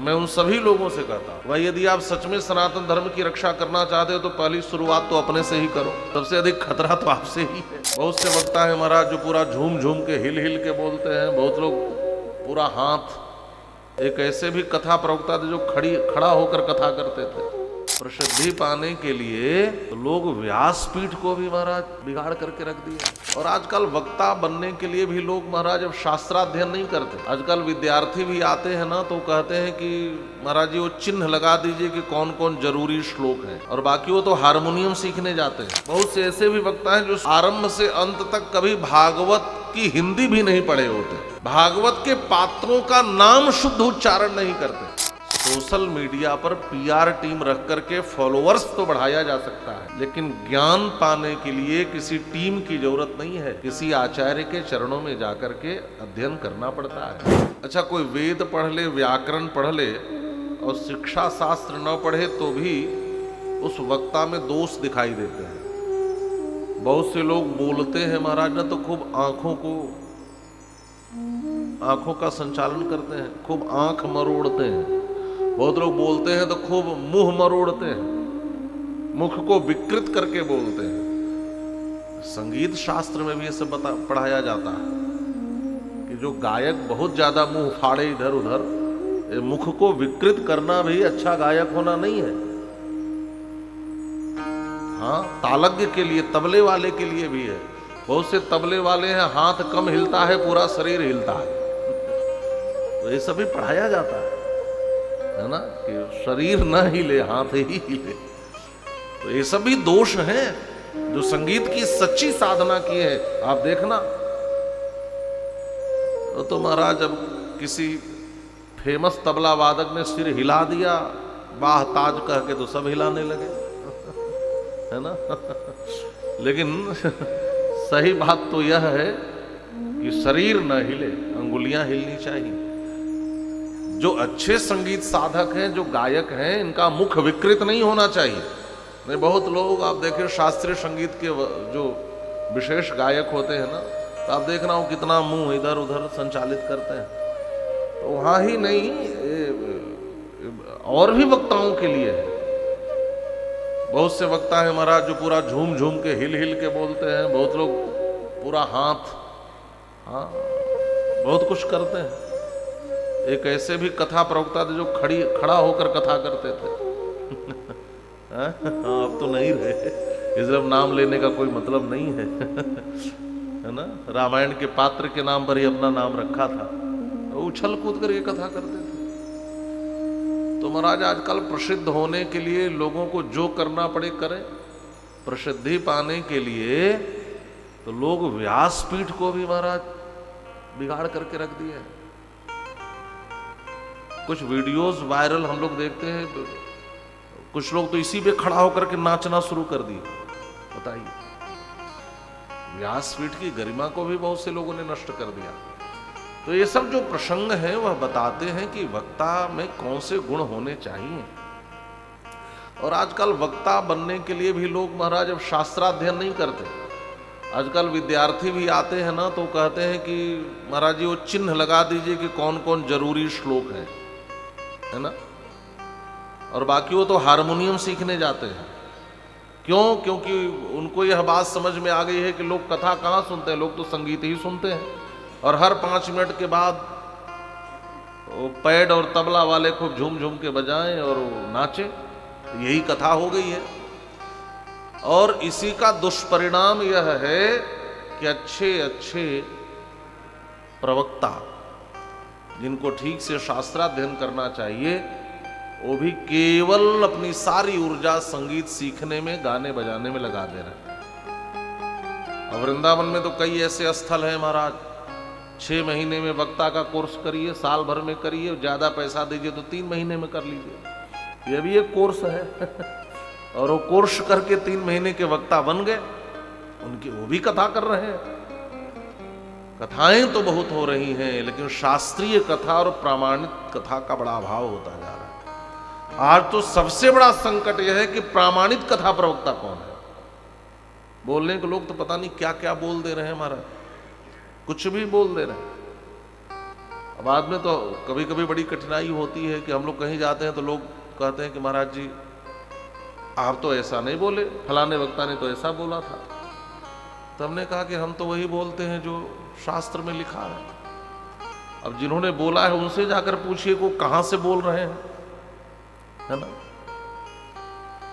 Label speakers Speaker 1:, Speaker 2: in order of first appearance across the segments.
Speaker 1: मैं उन सभी लोगों से कहता हूँ भाई, यदि आप सच में सनातन धर्म की रक्षा करना चाहते हो तो पहली शुरुआत तो अपने से ही करो। सबसे अधिक खतरा तो आपसे ही है। बहुत से वक्ता है महाराज जो पूरा झूम झूम के हिल हिल के बोलते हैं। बहुत लोग पूरा हाथ, एक ऐसे भी कथा प्रवक्ता थे जो खड़ा होकर कथा करते थे। प्रसिद्धि पाने के लिए तो लोग व्यासपीठ को भी महाराज बिगाड़ करके रख दिया। और आजकल वक्ता बनने के लिए भी लोग महाराज अब शास्त्राध्ययन नहीं करते। आजकल विद्यार्थी भी आते हैं ना तो कहते हैं कि महाराज जी वो चिन्ह लगा दीजिए कि कौन कौन जरूरी श्लोक है, और बाकी वो तो हारमोनियम सीखने जाते हैं। बहुत से ऐसे भी वक्ता हैं जो आरंभ से अंत तक कभी भागवत की हिंदी भी नहीं पढ़े होते, भागवत के पात्रों का नाम शुद्ध उच्चारण नहीं करते। सोशल मीडिया पर पीआर टीम रख करके फॉलोअर्स तो बढ़ाया जा सकता है, लेकिन ज्ञान पाने के लिए किसी टीम की जरूरत नहीं है। किसी आचार्य के चरणों में जाकर के अध्ययन करना पड़ता है। अच्छा, कोई वेद पढ़ ले, व्याकरण पढ़ ले और शिक्षा शास्त्र न पढ़े तो भी उस वक्ता में दोष दिखाई देते हैं। बहुत से लोग बोलते हैं महाराज ना तो खूब आंखों का संचालन करते हैं, खूब आंख मरोड़ते हैं। बहुत लोग बोलते हैं तो खूब मुंह मरोड़ते हैं, मुख को विकृत करके बोलते हैं। संगीत शास्त्र में भी ये सब पढ़ाया जाता है कि जो गायक बहुत ज्यादा मुंह फाड़े इधर उधर, मुख को विकृत करना भी अच्छा गायक होना नहीं है। हाँ, तालज्ञ के लिए, तबले वाले के लिए भी है। बहुत से तबले वाले हैं हाथ कम हिलता है, पूरा शरीर हिलता है। तो ये सभी पढ़ाया जाता है ना, कि शरीर न हिले, हाथ ही हिले। तो ये सभी दोष हैं जो संगीत की सच्ची साधना की है। आप देखना तो महाराज अब किसी फेमस तबला वादक ने सिर हिला दिया, बाह ताज कह के, तो सब हिलाने लगे, है ना। लेकिन सही बात तो यह है कि शरीर न हिले, अंगुलियां हिलनी चाहिए। जो अच्छे संगीत साधक हैं, जो गायक हैं, इनका मुख विकृत नहीं होना चाहिए। नहीं, बहुत लोग आप देखें शास्त्रीय संगीत के जो विशेष गायक होते हैं ना, तो आप देखना वो कितना मुंह इधर उधर संचालित करते हैं। तो वहाँ ही नहीं, और भी वक्ताओं के लिए है। बहुत से वक्ता है महाराज जो पूरा झूम झूम के हिल हिल के बोलते हैं। बहुत लोग पूरा हाथ, हाँ, बहुत कुछ करते हैं। एक ऐसे भी कथा प्रवक्ता थे जो खड़ा होकर कथा करते थे। अब तो नहीं रहे, इसलिए नाम लेने का कोई मतलब नहीं है। है ना, रामायण के पात्र के नाम पर ही अपना नाम रखा था, तो उछल कूद कर ये कथा करते थे। तो महाराज आजकल प्रसिद्ध होने के लिए लोगों को जो करना पड़े करें। प्रसिद्धि पाने के लिए तो लोग व्यासपीठ को भी महाराज बिगाड़ करके रख दिए। कुछ वीडियोस वायरल हम लोग देखते हैं, कुछ लोग तो इसी पे खड़ा होकर के नाचना शुरू कर दिए। बताइए, व्यासपीठ की गरिमा को भी बहुत से लोगों ने नष्ट कर दिया। तो ये सब जो प्रसंग हैं वह बताते हैं कि वक्ता में कौन से गुण होने चाहिए। और आजकल वक्ता बनने के लिए भी लोग महाराज अब शास्त्राध्ययन नहीं करते। आजकल विद्यार्थी भी आते हैं ना तो कहते हैं कि महाराज जी वो चिन्ह लगा दीजिए कि कौन कौन जरूरी श्लोक है ना, और बाकी वो तो हारमोनियम सीखने जाते हैं। क्यों? क्योंकि उनको यह बात समझ में आ गई है कि लोग कथा कहाँ सुनते हैं, लोग तो संगीत ही सुनते हैं। और हर 5 मिनट के बाद वो पैड और तबला वाले खूब झूम झूम के बजाएं और नाचे, यही कथा हो गई है। और इसी का दुष्परिणाम यह है कि अच्छे प्रवक्ता जिनको ठीक से शास्त्राध्ययन करना चाहिए, वो भी केवल अपनी सारी ऊर्जा संगीत सीखने में, गाने बजाने में लगा दे रहे हैं। और वृंदावन में तो कई ऐसे स्थल हैं महाराज, 6 महीने में वक्ता का कोर्स करिए, साल भर में करिए, ज्यादा पैसा दीजिए तो 3 महीने में कर लीजिए। ये भी एक कोर्स है। और वो कोर्स करके 3 महीने के वक्ता बन गए, उनकी वो भी कथा कर रहे हैं। कथाएं तो बहुत हो रही हैं, लेकिन शास्त्रीय कथा और प्रामाणिक कथा का बड़ा अभाव होता जा रहा है। आज तो सबसे बड़ा संकट यह है कि प्रामाणिक कथा प्रवक्ता कौन है। बोलने के लोग तो पता नहीं क्या क्या बोल दे रहे हैं महाराज, कुछ भी बोल दे रहे हैं। बाद में तो कभी कभी बड़ी कठिनाई होती है कि हम लोग कहीं जाते हैं तो लोग कहते हैं कि महाराज जी आप तो ऐसा नहीं बोले, फलाने वक्ता ने तो ऐसा बोला था। तो हमने कहा कि हम तो वही बोलते हैं जो शास्त्र में लिखा है। अब जिन्होंने बोला है उनसे जाकर पूछिए को कहां से बोल रहे हैं, है ना।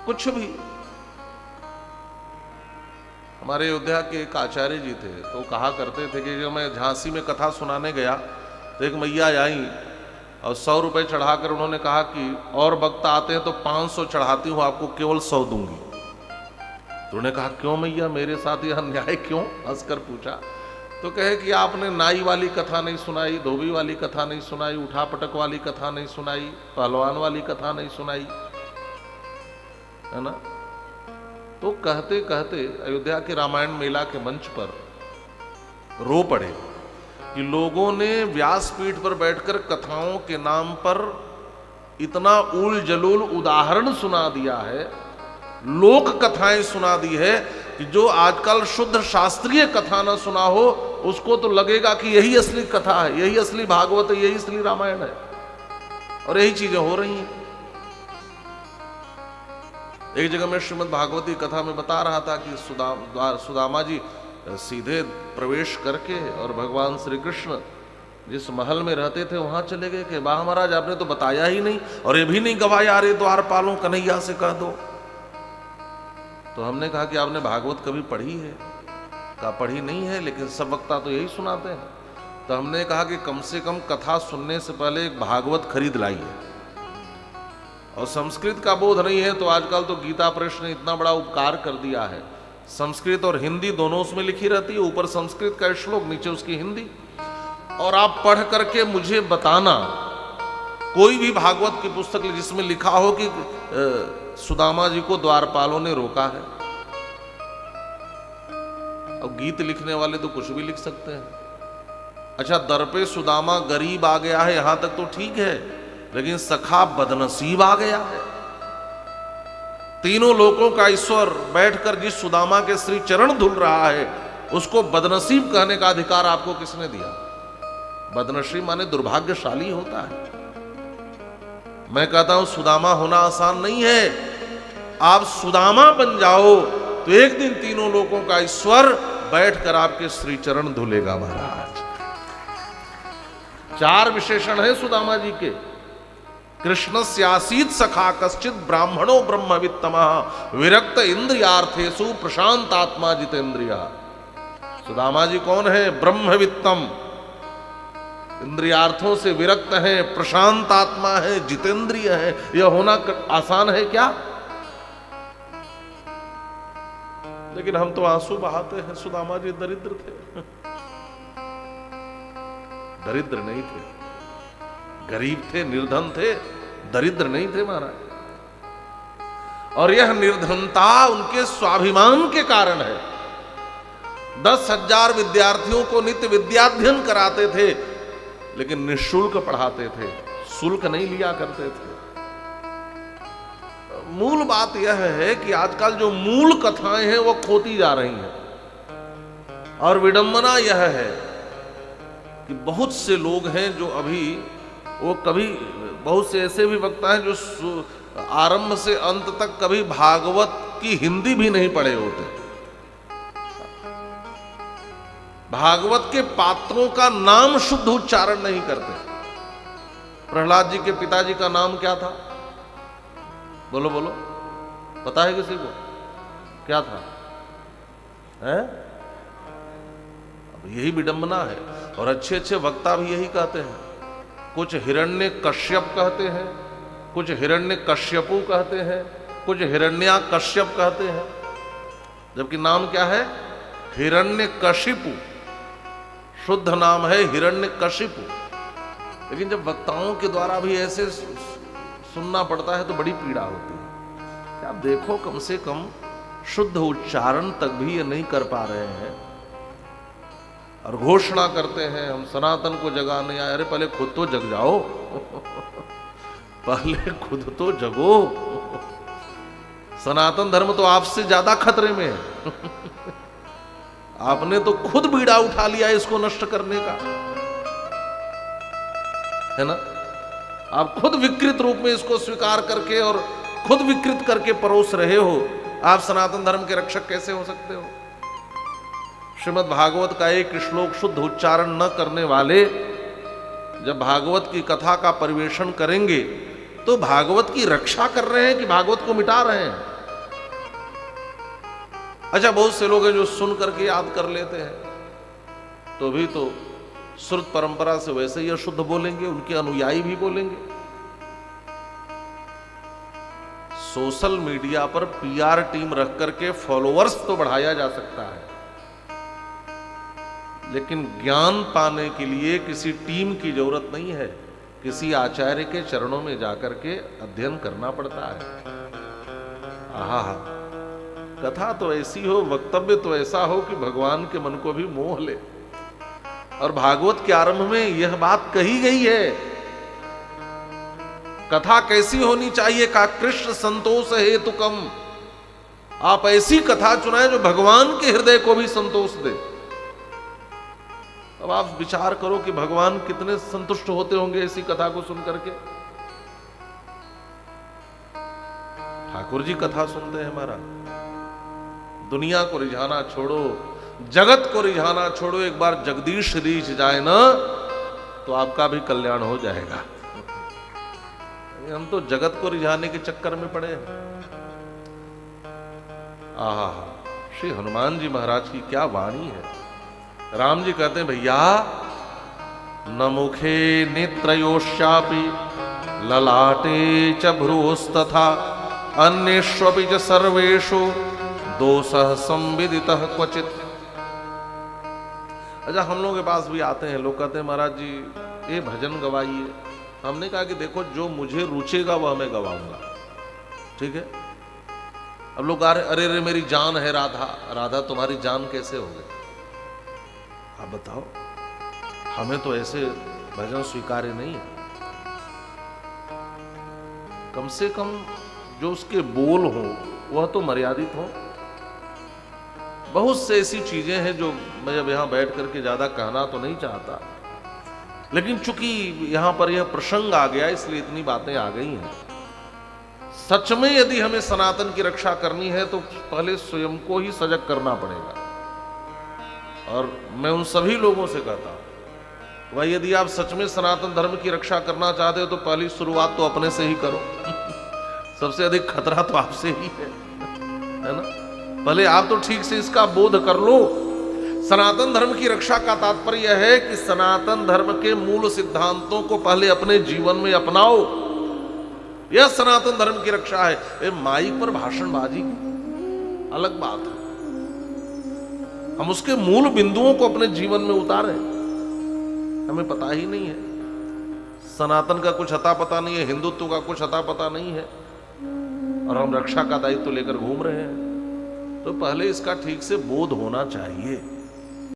Speaker 1: कुछ भी। हमारे अयोध्या के एक आचार्य जी थे तो कहा करते थे कि जब मैं झांसी में कथा सुनाने गया तो एक मैया आई और 100 रुपए चढ़ाकर उन्होंने कहा कि और वक्ता आते हैं तो 500 चढ़ाती हूं, आपको केवल 100 दूंगी। तो उन्होंने कहा क्यों मैया, मेरे साथ यह अन्याय क्यों, हंसकर पूछा। तो कहे कि आपने नाई वाली कथा नहीं सुनाई, धोबी वाली कथा नहीं सुनाई, उठा पटक वाली कथा नहीं सुनाई, पहलवान वाली कथा नहीं सुनाई, है ना। तो कहते कहते अयोध्या के रामायण मेला के मंच पर रो पड़े कि लोगों ने व्यासपीठ पर बैठकर कथाओं के नाम पर इतना उल जलूल उदाहरण सुना दिया है, लोक कथाएं सुना दी है कि जो आजकल शुद्ध शास्त्रीय कथा ना सुना हो उसको तो लगेगा कि यही असली कथा है, यही असली भागवत है, यही असली रामायण है। और यही चीजें हो रही हैं। एक जगह मैं श्रीमद् भागवती कथा में बता रहा था कि सुदामा जी सीधे प्रवेश करके और भगवान श्री कृष्ण जिस महल में रहते थे वहां चले गए कि वाह महाराज आपने तो बताया ही नहीं और ये भी नहीं गवाया, अरे द्वारपालों कन्हैया से कह दो। तो हमने कहा कि आपने भागवत कभी पढ़ी है? कहा पढ़ी नहीं है, लेकिन सब वक्ता तो यही सुनाते हैं। तो हमने कहा कि कम से कम कथा सुनने से पहले एक भागवत खरीद लाइए। और संस्कृत का बोध नहीं है तो आजकल तो गीता प्रेस ने इतना बड़ा उपकार कर दिया है, संस्कृत और हिंदी दोनों उसमें लिखी रहती है, ऊपर संस्कृत का श्लोक नीचे उसकी हिंदी। और आप पढ़ करके मुझे बताना कोई भी भागवत की पुस्तक जिसमें लिखा हो कि सुदामा जी को द्वारपालों ने रोका है। अब गीत लिखने वाले तो कुछ भी लिख सकते हैं। अच्छा, दर पे सुदामा गरीब आ गया है यहां तक तो ठीक है, लेकिन सखा बदनसीब आ गया है। तीनों लोगों का ईश्वर बैठकर जिस सुदामा के श्री चरण धुल रहा है उसको बदनसीब कहने का अधिकार आपको किसने दिया? बदनसीब माने दुर्भाग्यशाली होता है। मैं कहता हूं सुदामा होना आसान नहीं है। आप सुदामा बन जाओ तो एक दिन तीनों लोगों का ईश्वर बैठकर आपके श्री चरण धुलेगा महाराज। 4 विशेषण है सुदामा जी के। कृष्णस्यासीत सखा कश्चित ब्राह्मणो ब्रह्मवित्तमः विरक्त इंद्रियार्थेषु प्रशांत आत्मा जितेंद्रिय। सुदामा जी कौन है? ब्रह्मवित्तम, इंद्रियार्थों से विरक्त है, प्रशांत आत्मा है, जितेंद्रिय है। यह होना आसान है क्या? लेकिन हम तो आंसू बहाते हैं। सुदामा जी दरिद्र थे, दरिद्र नहीं थे, गरीब थे, निर्धन थे, दरिद्र नहीं थे महाराज। और यह निर्धनता उनके स्वाभिमान के कारण है। 10,000 विद्यार्थियों को नित्य विद्याध्ययन कराते थे, लेकिन निःशुल्क पढ़ाते थे, शुल्क नहीं लिया करते थे। मूल बात यह है कि आजकल जो मूल कथाएं हैं वो खोती जा रही हैं। और विडंबना यह है कि बहुत से लोग हैं जो अभी वो कभी, बहुत से ऐसे भी वक्ता हैं जो आरंभ से अंत तक कभी भागवत की हिंदी भी नहीं पढ़े होते। भागवत के पात्रों का नाम शुद्ध उच्चारण नहीं करते। प्रहलाद जी के पिताजी का नाम क्या था? बोलो बोलो, पता है किसी को? क्या था? हैं? अब यही विडंबना है। और अच्छे अच्छे वक्ता भी यही कहते हैं। कुछ हिरण्य कश्यप कहते हैं, कुछ हिरण्य कश्यपु कहते हैं, कुछ हिरण्या कश्यप कहते हैं, जबकि नाम क्या है? हिरण्य कशिपु। शुद्ध नाम है हिरण्य कशिपु। लेकिन जब वक्ताओं के द्वारा भी ऐसे सुनना पड़ता है तो बड़ी पीड़ा होती है। आप देखो, कम से कम शुद्ध उच्चारण तक भी ये नहीं कर पा रहे हैं और घोषणा करते हैं हम सनातन को जगाने आए। अरे पहले खुद तो जग जाओ पहले खुद तो जगो। सनातन धर्म तो आपसे ज्यादा खतरे में है। आपने तो खुद बीड़ा उठा लिया इसको नष्ट करने का। है ना। आप खुद विकृत रूप में इसको स्वीकार करके और खुद विकृत करके परोस रहे हो, आप सनातन धर्म के रक्षक कैसे हो सकते हो। श्रीमद् भागवत का एक श्लोक शुद्ध उच्चारण न करने वाले जब भागवत की कथा का परिवेशन करेंगे तो भागवत की रक्षा कर रहे हैं कि भागवत को मिटा रहे हैं। अच्छा, बहुत से लोग हैं जो सुन करके याद कर लेते हैं, तो भी तो श्रुत परंपरा से वैसे ही अशुद्ध बोलेंगे, उनके अनुयायी भी बोलेंगे। सोशल मीडिया पर पीआर टीम रख करके फॉलोअर्स तो बढ़ाया जा सकता है, लेकिन ज्ञान पाने के लिए किसी टीम की जरूरत नहीं है, किसी आचार्य के चरणों में जाकर के अध्ययन करना पड़ता है। आहा, कथा तो ऐसी हो, वक्तव्य तो ऐसा हो कि भगवान के मन को भी मोह ले। और भागवत के आरंभ में यह बात कही गई है, कथा कैसी होनी चाहिए का कृष्ण संतोष हेतुकम। आप ऐसी कथा चुनाए जो भगवान के हृदय को भी संतोष दे। अब आप विचार करो कि भगवान कितने संतुष्ट होते होंगे ऐसी कथा को सुन करके। ठाकुर जी कथा सुनते हैं महाराज, दुनिया को रिझाना छोड़ो, जगत को रिझाना छोड़ो, एक बार जगदीश रीझ जाए ना तो आपका भी कल्याण हो जाएगा। हम तो जगत को रिझाने के चक्कर में पड़े हैं। आहा, श्री हनुमान जी महाराज की क्या वाणी है। राम जी कहते हैं, भैया न मुखे नेत्रयोश्चापि ललाटे च भ्रूस्तथा अन्येष्वपि च सर्वेषु दोषः संविदितः क्वचित्। अच्छा, हम लोगों के पास भी आते हैं लोग, कहते हैं महाराज जी ये भजन गवाइए। हमने कहा कि देखो जो मुझे रुचेगा वह मैं गवाऊंगा, ठीक है। अब लोग अरे अरे मेरी जान है राधा। राधा तुम्हारी जान कैसे हो गई आप बताओ। हमें तो ऐसे भजन स्वीकार्य नहीं है। कम से कम जो उसके बोल हो वह तो मर्यादित हो। बहुत से ऐसी चीजें हैं जो मैं जब यहां बैठ करके ज्यादा कहना तो नहीं चाहता, लेकिन चूंकि यहां पर यह प्रसंग आ गया इसलिए इतनी बातें आ गई हैं। सच में यदि हमें सनातन की रक्षा करनी है तो पहले स्वयं को ही सजग करना पड़ेगा। और मैं उन सभी लोगों से कहता हूं, भाई यदि आप सच में सनातन धर्म की रक्षा करना चाहते हो तो पहली शुरुआत तो अपने से ही करो। सबसे अधिक खतरा तो आपसे ही है ना। पहले आप तो ठीक से इसका बोध कर लो। सनातन धर्म की रक्षा का तात्पर्य यह है कि सनातन धर्म के मूल सिद्धांतों को पहले अपने जीवन में अपनाओ। यह सनातन धर्म की रक्षा है। ये माइक पर भाषणबाजी अलग बात है, हम उसके मूल बिंदुओं को अपने जीवन में उतारें। हमें पता ही नहीं है, सनातन का कुछ अता पता नहीं है, हिंदुत्व का कुछ अता पता नहीं है, और हम रक्षा का दायित्व लेकर घूम रहे हैं। तो पहले इसका ठीक से बोध होना चाहिए।